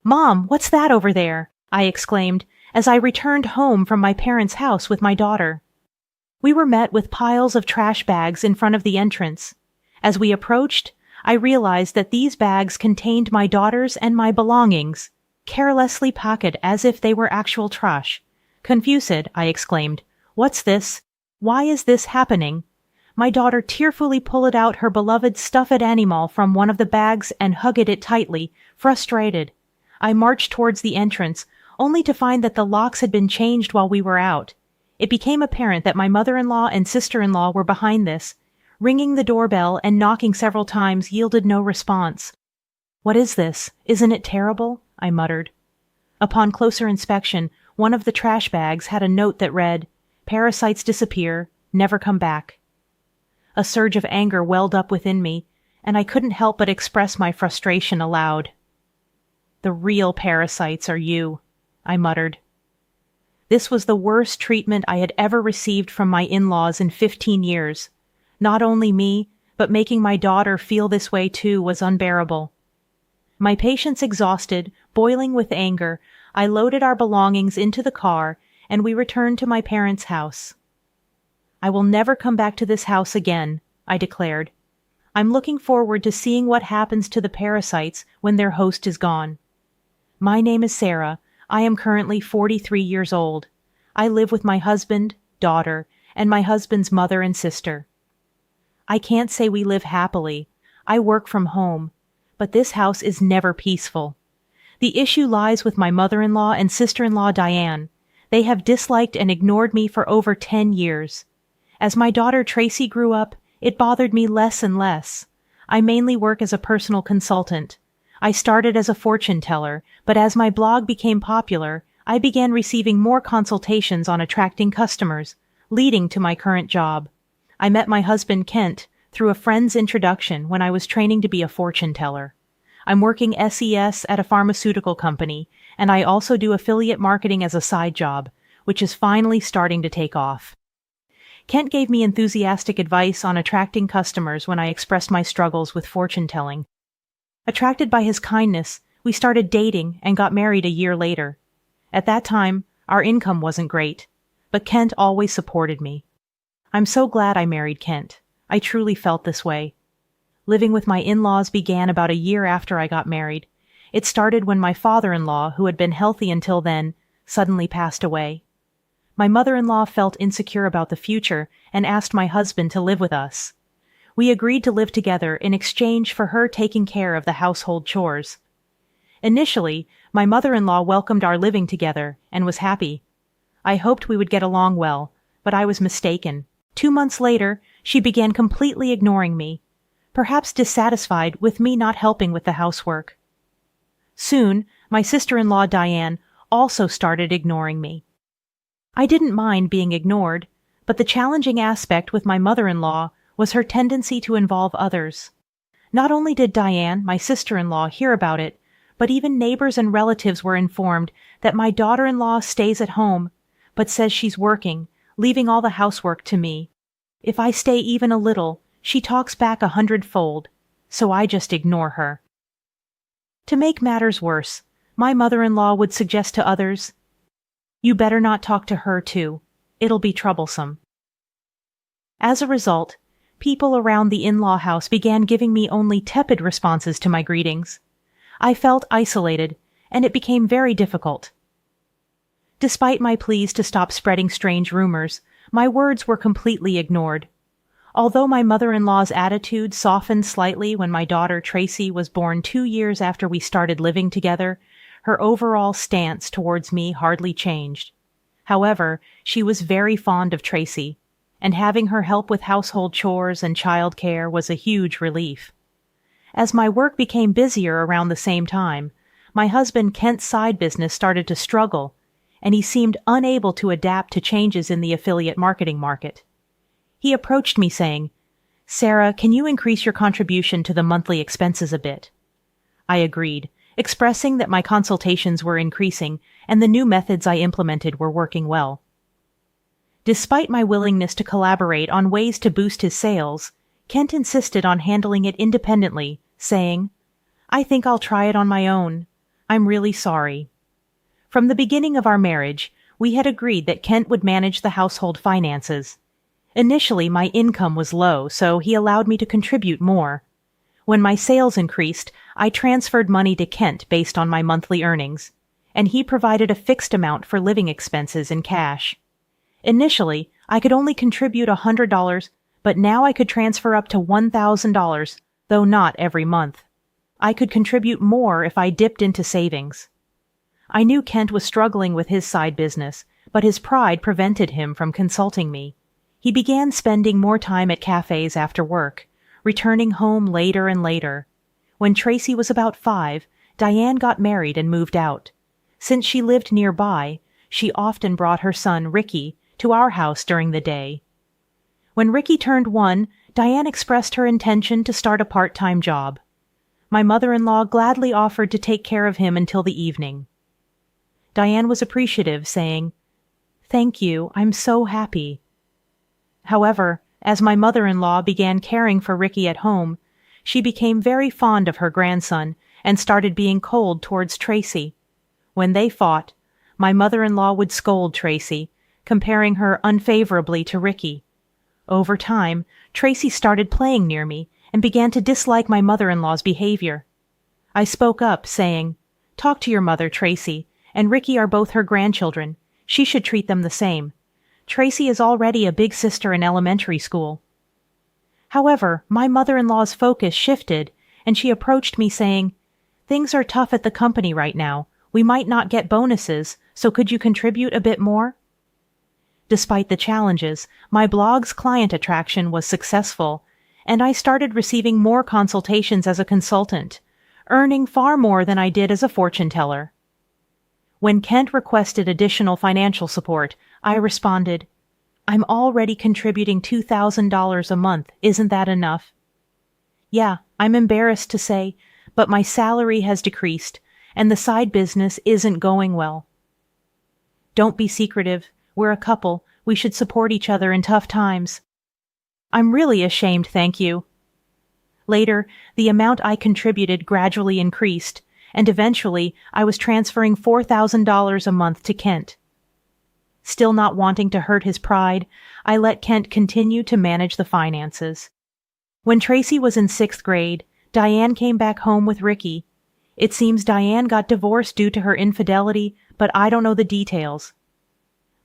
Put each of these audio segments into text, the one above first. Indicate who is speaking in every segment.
Speaker 1: "Mom, what's that over there?" I exclaimed as I returned home from my parents' house with my daughter. We were met with piles of trash bags in front of the entrance. As we approached, I realized that these bags contained my daughter's and my belongings, carelessly packed as if they were actual trash. Confused, I exclaimed, "What's this? Why is this happening?" My daughter tearfully pulled out her beloved stuffed animal from one of the bags and hugged it tightly, frustrated. I marched towards the entrance, only to find that the locks had been changed while we were out. It became apparent that my mother-in-law and sister-in-law were behind this. Ringing the doorbell and knocking several times yielded no response. "What is this? Isn't it terrible?" I muttered. Upon closer inspection, one of the trash bags had a note that read, "Parasites disappear, never come back." A surge of anger welled up within me, and I couldn't help but express my frustration aloud. "The real parasites are you," I muttered. This was the worst treatment I had ever received from my in-laws in 15 years. Not only me, but making my daughter feel this way too was unbearable. My patience exhausted, boiling with anger, I loaded our belongings into the car and we returned to my parents' house. "I will never come back to this house again," I declared. "I'm looking forward to seeing what happens to the parasites when their host is gone. My name is Sarah. I am currently 43 years old. I live with my husband, daughter, and my husband's mother and sister. I can't say we live happily. I work from home. But this house is never peaceful. The issue lies with my mother-in-law and sister-in-law Diane. They have disliked and ignored me for over 10 years. As my daughter Tracy grew up, it bothered me less and less. I mainly work as a personal consultant. I started as a fortune teller, but as my blog became popular, I began receiving more consultations on attracting customers, leading to my current job. I met my husband Kent through a friend's introduction when I was training to be a fortune teller. I'm working SES at a pharmaceutical company, and I also do affiliate marketing as a side job, which is finally starting to take off. Kent gave me enthusiastic advice on attracting customers when I expressed my struggles with fortune telling. Attracted by his kindness, we started dating and got married a year later. At that time, our income wasn't great, but Kent always supported me. I'm so glad I married Kent. I truly felt this way. Living with my in-laws began about a year after I got married. It started when my father-in-law, who had been healthy until then, suddenly passed away. My mother-in-law felt insecure about the future and asked my husband to live with us. We agreed to live together in exchange for her taking care of the household chores. Initially, my mother-in-law welcomed our living together and was happy. I hoped we would get along well, but I was mistaken. 2 months later, she began completely ignoring me, perhaps dissatisfied with me not helping with the housework. Soon, my sister-in-law Diane also started ignoring me. I didn't mind being ignored, but the challenging aspect with my mother-in-law was her tendency to involve others. Not only did Diane, my sister-in-law, hear about it, but even neighbors and relatives were informed that my daughter-in-law stays at home, but says she's working, leaving all the housework to me. If I stay even a little, she talks back 100-fold, so I just ignore her. To make matters worse, my mother-in-law would suggest to others, "You better not talk to her too. It'll be troublesome." As a result, people around the in-law house began giving me only tepid responses to my greetings. I felt isolated, and it became very difficult. Despite my pleas to stop spreading strange rumors, my words were completely ignored. Although my mother-in-law's attitude softened slightly when my daughter Tracy was born 2 years after we started living together, her overall stance towards me hardly changed. However, she was very fond of Tracy, and having her help with household chores and child care was a huge relief. As my work became busier around the same time, my husband Kent's side business started to struggle, and he seemed unable to adapt to changes in the affiliate marketing market. He approached me saying, "Sarah, can you increase your contribution to the monthly expenses a bit?" I agreed, expressing that my consultations were increasing and the new methods I implemented were working well. Despite my willingness to collaborate on ways to boost his sales, Kent insisted on handling it independently, saying, "I think I'll try it on my own. I'm really sorry. From the beginning of our marriage, we had agreed that Kent would manage the household finances. Initially, my income was low, so he allowed me to contribute more. When my sales increased, I transferred money to Kent based on my monthly earnings, and he provided a fixed amount for living expenses in cash. Initially, I could only contribute $100, but now I could transfer up to $1,000, though not every month. I could contribute more if I dipped into savings. I knew Kent was struggling with his side business, but his pride prevented him from consulting me. He began spending more time at cafes after work, returning home later and later. When Tracy was about 5, Diane got married and moved out. Since she lived nearby, she often brought her son, Ricky, to our house during the day. When Ricky turned 1, Diane expressed her intention to start a part-time job. My mother-in-law gladly offered to take care of him until the evening. Diane was appreciative, saying, "Thank you, I'm so happy." However, as my mother-in-law began caring for Ricky at home, she became very fond of her grandson and started being cold towards Tracy. When they fought, my mother-in-law would scold Tracy, comparing her unfavorably to Ricky. Over time, Tracy started playing near me and began to dislike my mother-in-law's behavior. I spoke up, saying, "Talk to your mother, Tracy, and Ricky are both her grandchildren. She should treat them the same. Tracy is already a big sister in elementary school." However, my mother-in-law's focus shifted, and she approached me saying, "Things are tough at the company right now. We might not get bonuses, so could you contribute a bit more?" Despite the challenges, my blog's client attraction was successful, and I started receiving more consultations as a consultant, earning far more than I did as a fortune teller. When Kent requested additional financial support, I responded, "I'm already contributing $2,000 a month. Isn't that enough?" "Yeah, I'm embarrassed to say, but my salary has decreased, and the side business isn't going well." "Don't be secretive. We're a couple. We should support each other in tough times." "I'm really ashamed, thank you." Later, the amount I contributed gradually increased, and eventually I was transferring $4,000 a month to Kent. Still not wanting to hurt his pride, I let Kent continue to manage the finances. When Tracy was in 6th grade, Diane came back home with Ricky. It seems Diane got divorced due to her infidelity, but I don't know the details.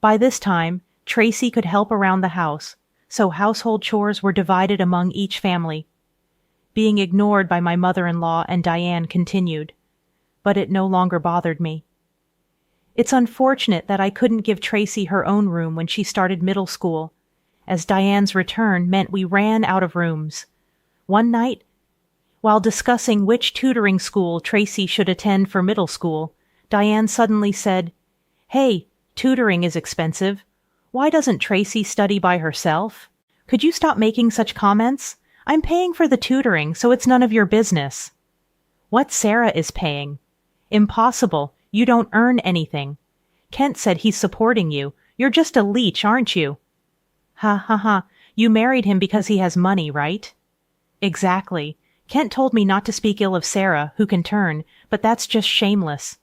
Speaker 1: By this time, Tracy could help around the house, so household chores were divided among each family. Being ignored by my mother-in-law and Diane continued, but it no longer bothered me. It's unfortunate that I couldn't give Tracy her own room when she started middle school, as Diane's return meant we ran out of rooms. One night, while discussing which tutoring school Tracy should attend for middle school, Diane suddenly said, "Hey, tutoring is expensive. Why doesn't Tracy study by herself? Could you stop making such comments? I'm paying for the tutoring, so it's none of your business." "What Sarah is paying?" "Impossible. You don't earn anything. Kent said he's supporting you. You're just a leech, aren't you?" "Ha ha ha. You married him because he has money, right?" "Exactly. Kent told me not to speak ill of Sarah, who can turn, but that's just shameless."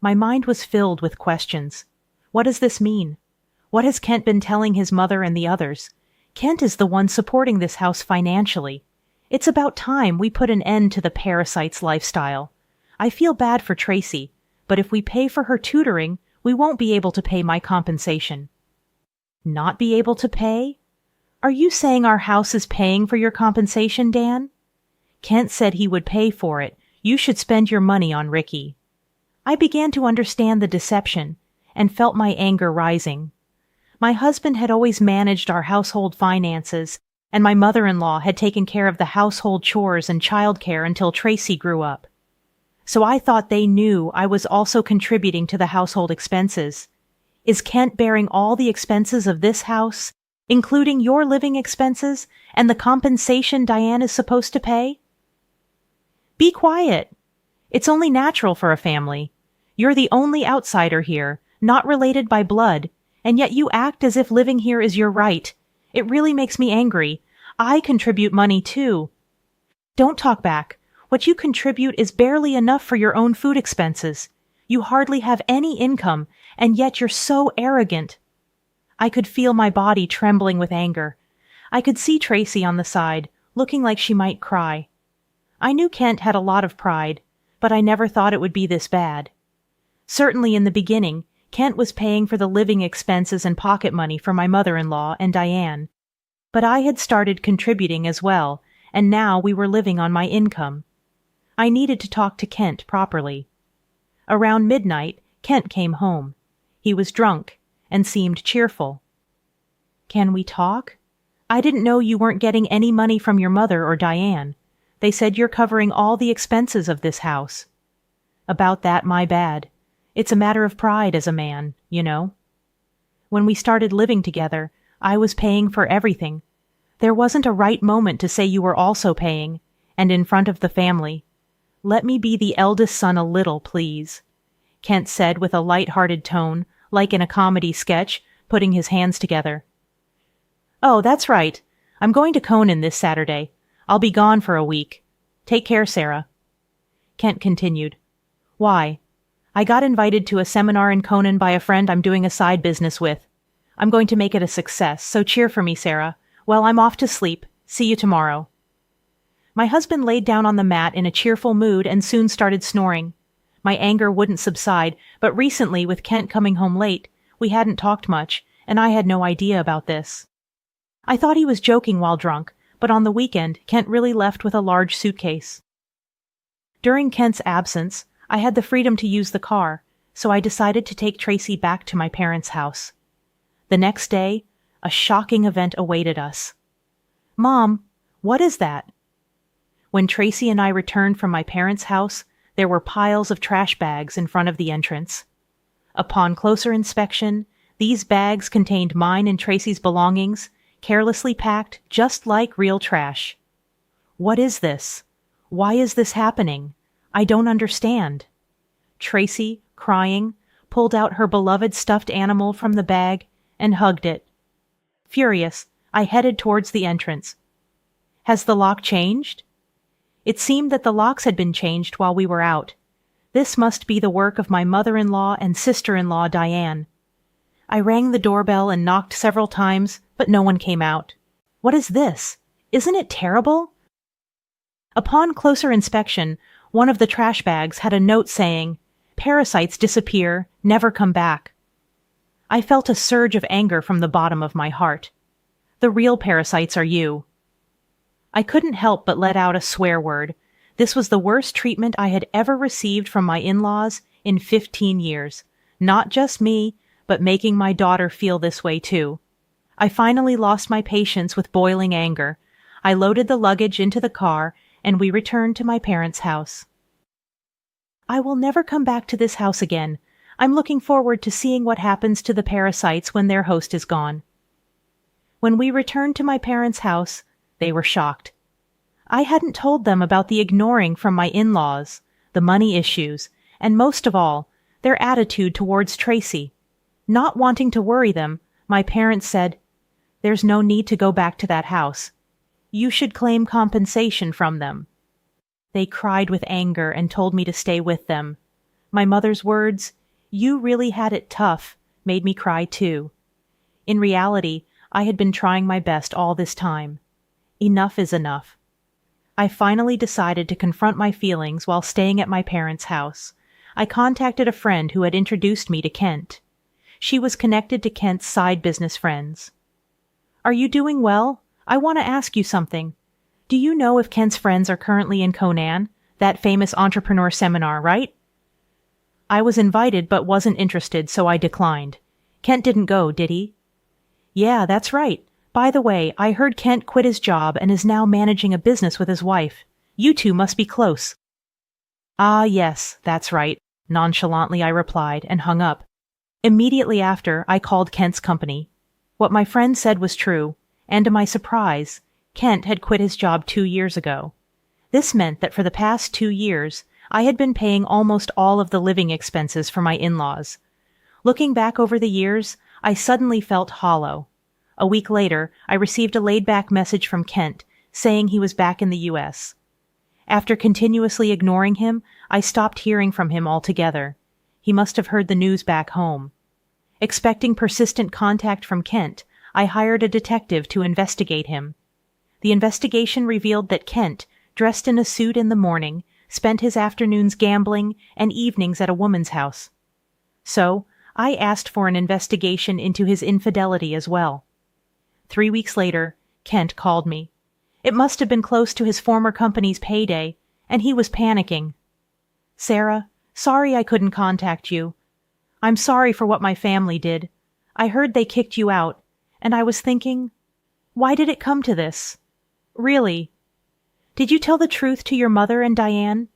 Speaker 1: My mind was filled with questions. What does this mean? What has Kent been telling his mother and the others? Kent is the one supporting this house financially. It's about time we put an end to the parasite's lifestyle. I feel bad for Tracy, but if we pay for her tutoring, we won't be able to pay my compensation. Not be able to pay? Are you saying our house is paying for your compensation, Dan? Kent said he would pay for it. You should spend your money on Ricky. I began to understand the deception and felt my anger rising. My husband had always managed our household finances, and my mother-in-law had taken care of the household chores and childcare until Tracy grew up. So I thought they knew I was also contributing to the household expenses. Is Kent bearing all the expenses of this house, including your living expenses and the compensation Diane is supposed to pay? Be quiet. It's only natural for a family. You're the only outsider here, not related by blood, and yet you act as if living here is your right. It really makes me angry. I contribute money too. Don't talk back. What you contribute is barely enough for your own food expenses. You hardly have any income, and yet you're so arrogant." I could feel my body trembling with anger. I could see Tracy on the side, looking like she might cry. I knew Kent had a lot of pride, but I never thought it would be this bad. Certainly in the beginning, Kent was paying for the living expenses and pocket money for my mother-in-law and Diane. But I had started contributing as well, and now we were living on my income. I needed to talk to Kent properly. Around midnight, Kent came home. He was drunk and seemed cheerful. "Can we talk? I didn't know you weren't getting any money from your mother or Diane. They said you're covering all the expenses of this house." "About that, my bad. It's a matter of pride as a man, you know. When we started living together, I was paying for everything. There wasn't a right moment to say you were also paying, and in front of the family. Let me be the eldest son a little, please," Kent said with a light-hearted tone, like in a comedy sketch, putting his hands together. "Oh, that's right. I'm going to Conan this Saturday. I'll be gone for a week. Take care, Sarah." Kent continued. "Why? I got invited to a seminar in Conan by a friend I'm doing a side business with. I'm going to make it a success, so cheer for me, Sarah. Well, I'm off to sleep. See you tomorrow." My husband laid down on the mat in a cheerful mood and soon started snoring. My anger wouldn't subside, but recently, with Kent coming home late, we hadn't talked much, and I had no idea about this. I thought he was joking while drunk, but on the weekend, Kent really left with a large suitcase. During Kent's absence, I had the freedom to use the car, so I decided to take Tracy back to my parents' house. The next day, a shocking event awaited us. "Mom, what is that?" When Tracy and I returned from my parents' house, there were piles of trash bags in front of the entrance. Upon closer inspection, these bags contained mine and Tracy's belongings, carelessly packed just like real trash. "What is this? Why is this happening? I don't understand." Tracy, crying, pulled out her beloved stuffed animal from the bag and hugged it. Furious, I headed towards the entrance. "Has the lock changed?" It seemed that the locks had been changed while we were out. This must be the work of my mother-in-law and sister-in-law, Diane. I rang the doorbell and knocked several times, but no one came out. What is this? Isn't it terrible? Upon closer inspection, one of the trash bags had a note saying, "Parasites disappear, never come back." I felt a surge of anger from the bottom of my heart. The real parasites are you. I couldn't help but let out a swear word. This was the worst treatment I had ever received from my in-laws in 15 years. Not just me, but making my daughter feel this way too. I finally lost my patience with boiling anger. I loaded the luggage into the car, and we returned to my parents' house. I will never come back to this house again. I'm looking forward to seeing what happens to the parasites when their host is gone. When we returned to my parents' house, they were shocked. I hadn't told them about the ignoring from my in-laws, the money issues, and most of all, their attitude towards Tracy. Not wanting to worry them, my parents said, "There's no need to go back to that house. You should claim compensation from them." They cried with anger and told me to stay with them. My mother's words, "You really had it tough," made me cry too. In reality, I had been trying my best all this time. Enough is enough. I finally decided to confront my feelings while staying at my parents' house. I contacted a friend who had introduced me to Kent. She was connected to Kent's side business friends. "Are you doing well? I want to ask you something. Do you know if Kent's friends are currently in Conan, that famous entrepreneur seminar, right?" I was invited but wasn't interested, so I declined. "Kent didn't go, did he?" "Yeah, that's right. By the way, I heard Kent quit his job and is now managing a business with his wife. You two must be close." "Ah, yes, that's right," nonchalantly I replied and hung up. Immediately after, I called Kent's company. What my friend said was true, and to my surprise, Kent had quit his job 2 years ago. This meant that for the past 2 years, I had been paying almost all of the living expenses for my in-laws. Looking back over the years, I suddenly felt hollow. A week later, I received a laid-back message from Kent saying he was back in the U.S. After continuously ignoring him, I stopped hearing from him altogether. He must have heard the news back home. Expecting persistent contact from Kent, I hired a detective to investigate him. The investigation revealed that Kent, dressed in a suit in the morning, spent his afternoons gambling and evenings at a woman's house. So, I asked for an investigation into his infidelity as well. 3 weeks later, Kent called me. It must have been close to his former company's payday, and he was panicking. "Sarah, sorry I couldn't contact you. I'm sorry for what my family did. I heard they kicked you out, and I was thinking, why did it come to this? Really? Did you tell the truth to your mother and Diane?"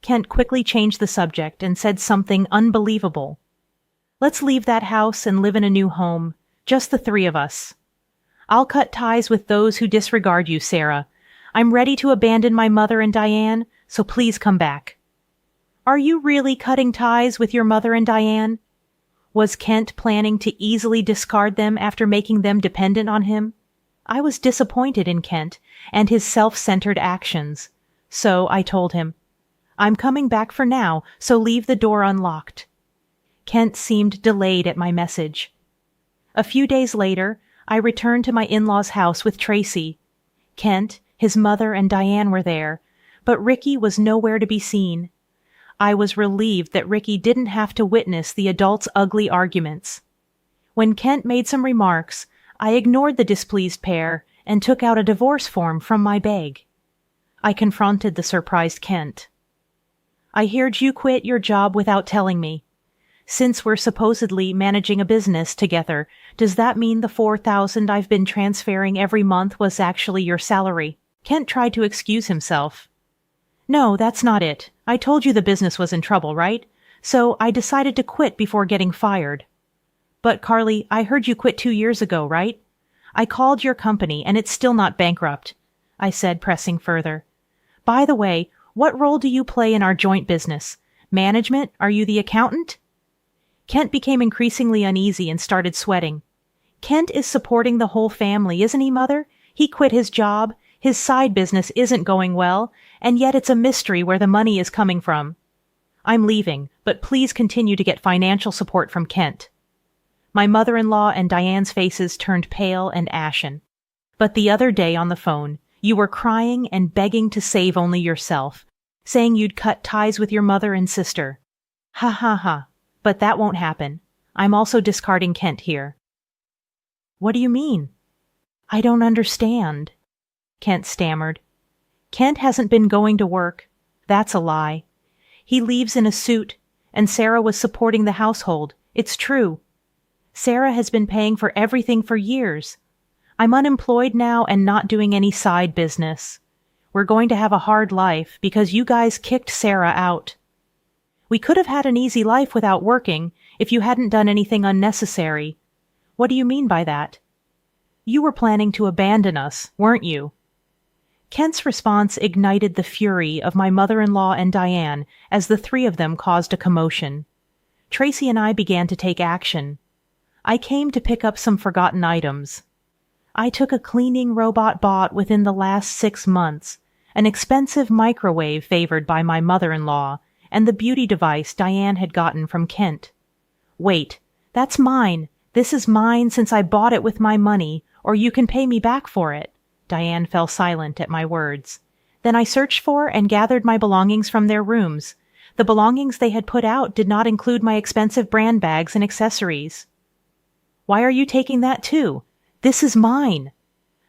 Speaker 1: Kent quickly changed the subject and said something unbelievable. "Let's leave that house and live in a new home, just the three of us. I'll cut ties with those who disregard you, Sarah. I'm ready to abandon my mother and Diane, so please come back." Are you really cutting ties with your mother and Diane? Was Kent planning to easily discard them after making them dependent on him? I was disappointed in Kent and his self-centered actions. So I told him, "I'm coming back for now, so leave the door unlocked." Kent seemed delayed at my message. A few days later, I returned to my in-laws' house with Tracy. Kent, his mother, and Diane were there, but Ricky was nowhere to be seen. I was relieved that Ricky didn't have to witness the adults' ugly arguments. When Kent made some remarks, I ignored the displeased pair and took out a divorce form from my bag. I confronted the surprised Kent. "I heard you quit your job without telling me. Since we're supposedly managing a business together, does that mean the $4,000 I've been transferring every month was actually your salary?" Kent tried to excuse himself. "No, that's not it. I told you the business was in trouble, right? So I decided to quit before getting fired." "But Carly, I heard you quit 2 years ago, right? I called your company and it's still not bankrupt," I said, pressing further. "By the way, what role do you play in our joint business? Management? Are you the accountant?" Kent became increasingly uneasy and started sweating. "Kent is supporting the whole family, isn't he, Mother? He quit his job, his side business isn't going well, and yet it's a mystery where the money is coming from. I'm leaving, but please continue to get financial support from Kent." My mother-in-law and Diane's faces turned pale and ashen. "But the other day on the phone, you were crying and begging to save only yourself, saying you'd cut ties with your mother and sister. Ha ha ha. But that won't happen. I'm also discarding Kent here." "What do you mean?" "I don't understand," Kent stammered. "Kent hasn't been going to work. That's a lie. He leaves in a suit, and Sarah was supporting the household. It's true. Sarah has been paying for everything for years. I'm unemployed now and not doing any side business. We're going to have a hard life because you guys kicked Sarah out. We could have had an easy life without working if you hadn't done anything unnecessary. What do you mean by that? You were planning to abandon us, weren't you?" Kent's response ignited the fury of my mother-in-law and Diane as the three of them caused a commotion. Tracy and I began to take action. I came to pick up some forgotten items. I took a cleaning robot bought within the last 6 months, an expensive microwave favored by my mother-in-law, and the beauty device Diane had gotten from Kent. "Wait, that's mine. This is mine since I bought it with my money, or you can pay me back for it." Diane fell silent at my words. Then I searched for and gathered my belongings from their rooms. The belongings they had put out did not include my expensive brand bags and accessories. "Why are you taking that too? This is mine."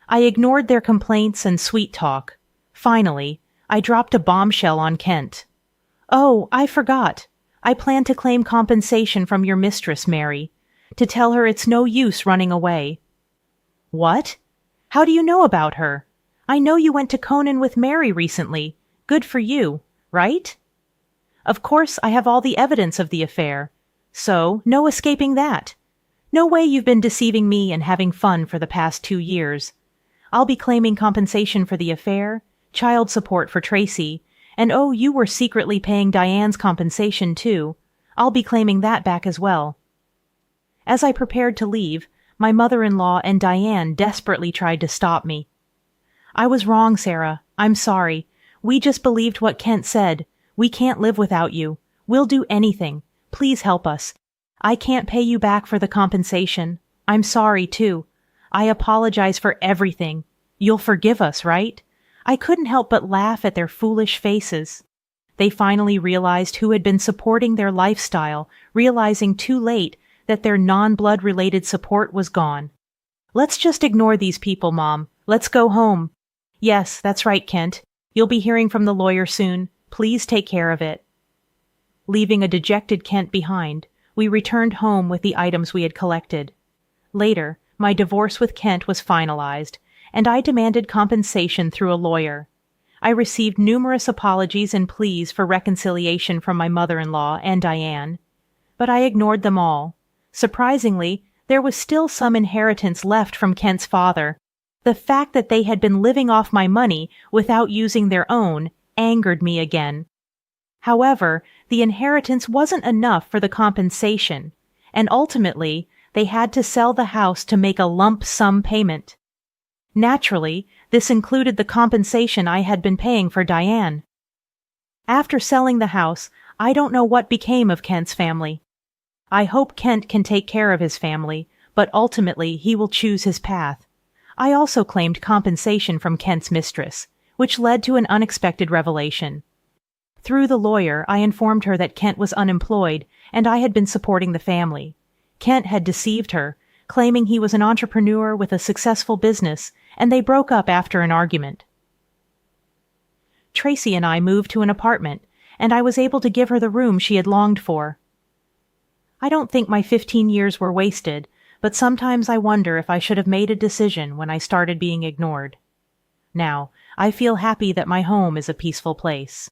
Speaker 1: I ignored their complaints and sweet talk. Finally, I dropped a bombshell on Kent. "Oh, I forgot. I plan to claim compensation from your mistress, Mary, to tell her it's no use running away." "What? How do you know about her? I know you went to Conan with Mary recently. Good for you, right?" "Of course, I have all the evidence of the affair. So, no escaping that. No way you've been deceiving me and having fun for the past 2 years. I'll be claiming compensation for the affair, child support for Tracy, and oh, you were secretly paying Diane's compensation too. I'll be claiming that back as well." As I prepared to leave, my mother-in-law and Diane desperately tried to stop me. "I was wrong, Sarah. I'm sorry. We just believed what Kent said. We can't live without you. We'll do anything. Please help us. I can't pay you back for the compensation. I'm sorry, too. I apologize for everything. You'll forgive us, right?" I couldn't help but laugh at their foolish faces. They finally realized who had been supporting their lifestyle, realizing too late that their non-blood related support was gone. "Let's just ignore these people, Mom. Let's go home." "Yes, that's right, Kent. You'll be hearing from the lawyer soon. Please take care of it." Leaving a dejected Kent behind, we returned home with the items we had collected. Later, my divorce with Kent was finalized, and I demanded compensation through a lawyer. I received numerous apologies and pleas for reconciliation from my mother-in-law and Diane, but I ignored them all. Surprisingly, there was still some inheritance left from Kent's father. The fact that they had been living off my money without using their own angered me again. However, the inheritance wasn't enough for the compensation, and ultimately, they had to sell the house to make a lump sum payment. Naturally, this included the compensation I had been paying for Diane. After selling the house, I don't know what became of Kent's family. I hope Kent can take care of his family, but ultimately he will choose his path. I also claimed compensation from Kent's mistress, which led to an unexpected revelation. Through the lawyer, I informed her that Kent was unemployed and I had been supporting the family. Kent had deceived her, claiming he was an entrepreneur with a successful business, and they broke up after an argument. Tracy and I moved to an apartment, and I was able to give her the room she had longed for. I don't think my 15 years were wasted, but sometimes I wonder if I should have made a decision when I started being ignored. Now, I feel happy that my home is a peaceful place.